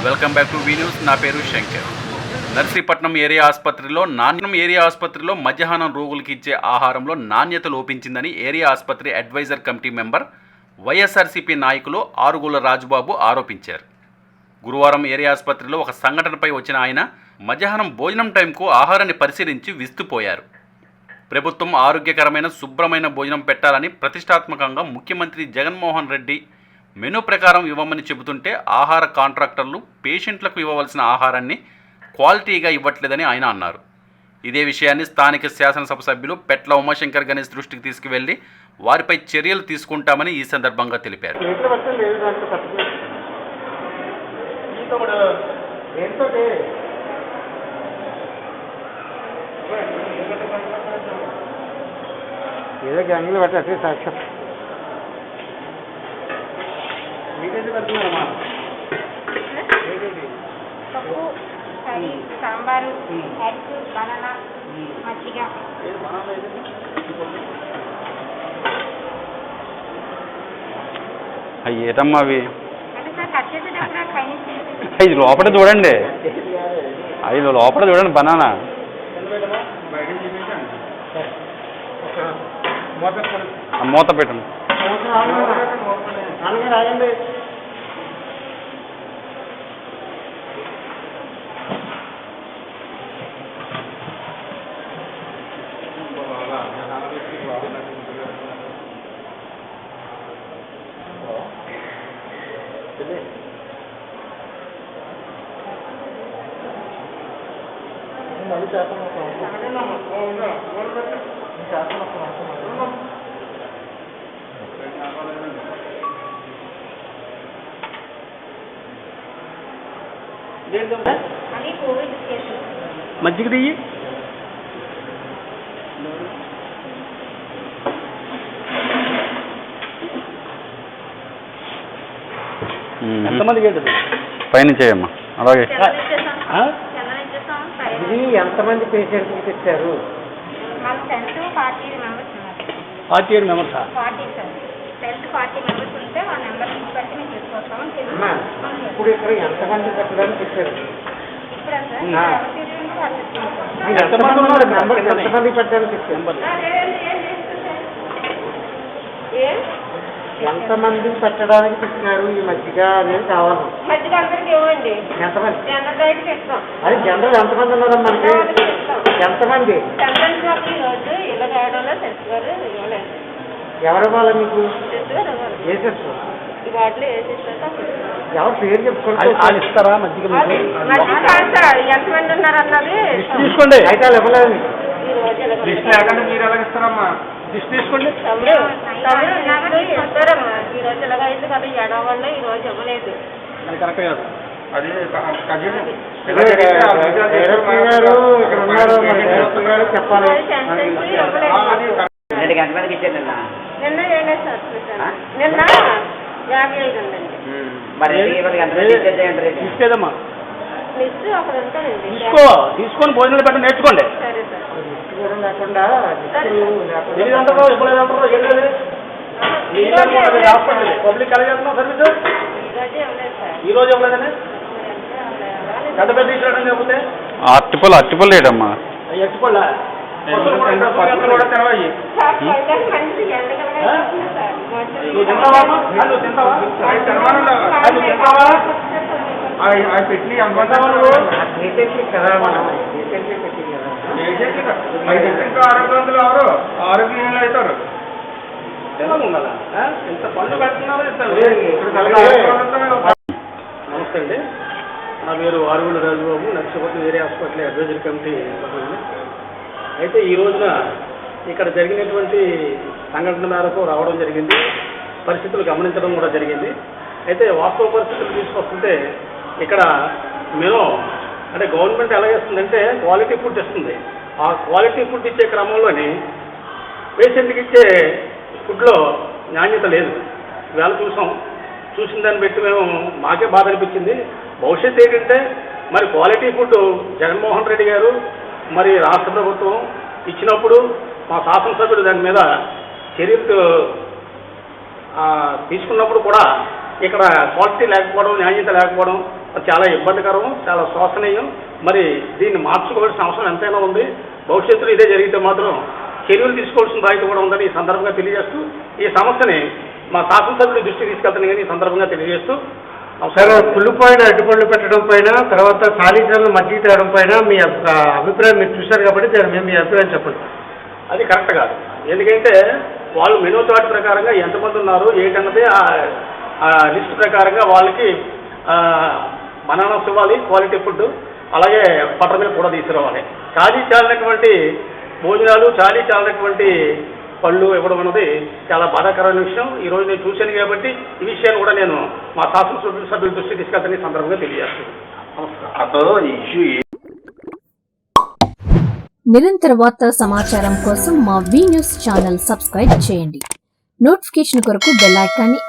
Welcome back to V news. నా పేరు Shankar. Narsipatnam area ఆసుపత్రిలో మధ్యాహ్నం రోగులకు ఇచ్చే ఆహారంలో నాణ్యత లోపించిందని ఏరియా ఆసుపత్రి అడ్వైజర్ కమిటీ మెంబర్ వైఎస్ఆర్సీపీ నాయకులు ఆరుగుల రాజుబాబు ఆరోపించారు. గురువారం ఏరియా ఆసుపత్రిలో ఒక సంఘటనపై వచ్చిన ఆయన మధ్యాహ్నం భోజనం టైంకు ఆహారాన్ని పరిశీలించి విస్తుపోయారు. ప్రభుత్వం ఆరోగ్యకరమైన శుభ్రమైన భోజనం పెట్టాలని ప్రతిష్టాత్మకంగా ముఖ్యమంత్రి జగన్మోహన్ రెడ్డి మెనూ ప్రకారం ఇవ్వమని చెబుతుంటే ఆహార కాంట్రాక్టర్లు పేషెంట్లకు ఇవ్వవలసిన ఆహారాన్ని క్వాలిటీగా ఇవ్వట్లేదని ఆయన అన్నారు. ఇదే విషయాన్ని స్థానిక శాసనసభ సభ్యులు పెట్ల ఉమాశంకర్ గణేష్ దృష్టికి తీసుకువెళ్లి వారిపై చర్యలు తీసుకుంటామని ఈ సందర్భంగా తెలిపారు. ఏదో గ్యాంగ్లో పెట్టే సాక్ష్యం పప్పు, కర్రీ, సాంబారు, ఎగ్, బనానా, మజ్జిగ. అవి ఏటమ్మా అవి? అంటే సార్ కట్ చేసేటప్పుడు కైనించి ఇది లోపల చూడండి, అవి లోపల చూడండి. బనానా మూత పెట్టండి. అది కోవిడ్ కేసు. మజ్జిగ దియ్యి. ఎంతమందికి ఏంటది? పైనుంచి చేయమ్మా. అలాగే ఇది ఎంతమంది పేషెంట్కి తెచ్చారు? మన 40 మెంబర్స్ ఉన్నారు. 47 మెంబర్సా? 40 సార్. 40 మెంబర్స్ ఉంటే వాళ్ళ నెంబర్ బట్టి మేము తీసుకొస్తామని ఇప్పుడు ఇక్కడ ఎంతమంది పెట్టడానికి తెచ్చారు? ఇప్పుడు ఎంతమంది ఉన్నారు? మెంబర్స్ ఎంతమంది పెట్టడానికి తెచ్చారు? ఎంతమంది పెట్టడానికి తెచ్చినారు? ఈ మజ్జిగ అనేది కావాలి. మజ్జిగ అందరికి ఇవ్వండి. ఎంతమంది? చెప్తాం. అది జనరల్ ఎంతమంది ఉన్నారు మనకి? ఎంతమంది? ఈ రోజు ఇలా రావడంలో తెలుసుగారు ఇవ్వలేదు. ఎవరు ఇవ్వాలి మీకు? తెలుసుగారు వేసేస్తారు. ఈ వాటిలో వేసేస్తారు. ఎవరు పేరు చెప్పుకోండి. వాళ్ళు ఇస్తారా మజ్జిగ? ఎంతమంది ఉన్నారు అన్నది తీసుకోండి. అయితే వాళ్ళు ఇవ్వలేదు. ఈ రోజు మీరు ఎలా ఇస్తారమ్మా? లిస్ట్ తీసుకోండి. తమ్ముడు ఇస్తారమ్మా. ఈ రోజు ఇలాగ అయింది కదా ఏడవల్లో ఈ రోజు ఇవ్వలేదు. అది కరెక్ట్ కాదు. అది చెప్పాలి. నిన్న వేయలేదు సార్. నిన్న 55 ఉందండి. తీసుకేదమ్మా. లిస్ట్ అక్కడ ఉంటానండి. తీసుకొని భోజనాలు పెట్ట నేర్చుకోండి. సరే సార్. లేకుండా పబ్లిక్ కలగేస్తున్నా సర్వీస్ ఈ రోజు ఇవ్వలేదని పెద్ద పెద్ద ఇచ్చాడని చెబితే అట్టిపళ్ళు లేడమ్మా. ఎట్టుకోలే తెరవాయి. పెట్టి ఆరోగ్యంలో అవుతారు. ఇంత పనులు పెడుతున్నారు. నమస్తే అండి, నా పేరు Arugula Rajubabu, Narsipatnam area hospital advisory committee సభ్యులు. అయితే ఈ రోజున ఇక్కడ జరిగినటువంటి సంఘటన మేరకు రావడం జరిగింది. పరిస్థితులు గమనించడం కూడా జరిగింది. అయితే వాస్తవ పరిస్థితులు తీసుకొస్తుంటే ఇక్కడ మెనూ అంటే గవర్నమెంట్ ఎలా చేస్తుందంటే క్వాలిటీ ఫుడ్ ఇస్తుంది. ఆ క్వాలిటీ ఫుడ్ ఇచ్చే క్రమంలోని పేషెంట్కి ఇచ్చే ఫుడ్లో నాణ్యత లేదు. ఇవాళ చూసిన దాన్ని బట్టి మాకే బాధ అనిపించింది. భవిష్యత్తు ఏంటంటే మరి క్వాలిటీ ఫుడ్ జగన్మోహన్ రెడ్డి గారు మరి రాష్ట్ర ప్రభుత్వం ఇచ్చినప్పుడు మా శాసనసభ్యులు దాని మీద చర్యలు తీసుకున్నప్పుడు కూడా ఇక్కడ క్వాలిటీ లేకపోవడం, నాణ్యత లేకపోవడం, అది చాలా ఇబ్బందికరం, చాలా శోచనీయం. మరి దీన్ని మార్చుకోవాల్సిన అవసరం ఎంతైనా ఉంది. భవిష్యత్తులో ఇదే జరిగితే మాత్రం చర్యలు తీసుకోవాల్సిన బాధ్యత కూడా ఉందని ఈ సందర్భంగా తెలియజేస్తూ ఈ సమస్యని మా శాసనసభ్యుడి దృష్టికి తీసుకెళ్తాను కానీ ఈ సందర్భంగా తెలియజేస్తూ సార్, కుళ్ళిపోయిన అడ్డుపళ్ళు పెట్టడం పైన, తర్వాత ఖాళీజాలను మధ్య తేయడం పైన మీ అభిప్రాయం మీరు చూశారు కాబట్టి దాని మీద మీ అభిప్రాయం చెప్పండి. అది కరెక్ట్ కాదు. ఎందుకంటే వాళ్ళు మెనూ చార్ట్ ప్రకారంగా ఎంతమంది ఉన్నారు ఏంటన్నది ఆ లిస్ట్ ప్రకారంగా వాళ్ళకి బనానాస్ ఇవ్వాలి, క్వాలిటీ ఫుడ్, అలాగే బటర్ మిల్క్ కూడా తీసుకురావాలి. చాలీ చాలినటువంటి భోజనాలు, చాలీ చాలినటువంటి పళ్ళు ఇవ్వడం అన్నది చాలా బాధాకరమైన విషయం. ఈరోజు నేను చూశాను కాబట్టి ఈ విషయాన్ని కూడా నేను మా శాసనసభ్యుల దృష్టికి తీసుకెళ్తాను ఈ సందర్భంగా తెలియజేస్తున్నాను. నమస్కారం. నిరంతర వార్తా సమాచారం కోసం మా వి న్యూస్ ఛానల్ సబ్స్క్రైబ్ చేయండి. నోటిఫికేషన్ కొరకు బెల్ ఐకాన్ని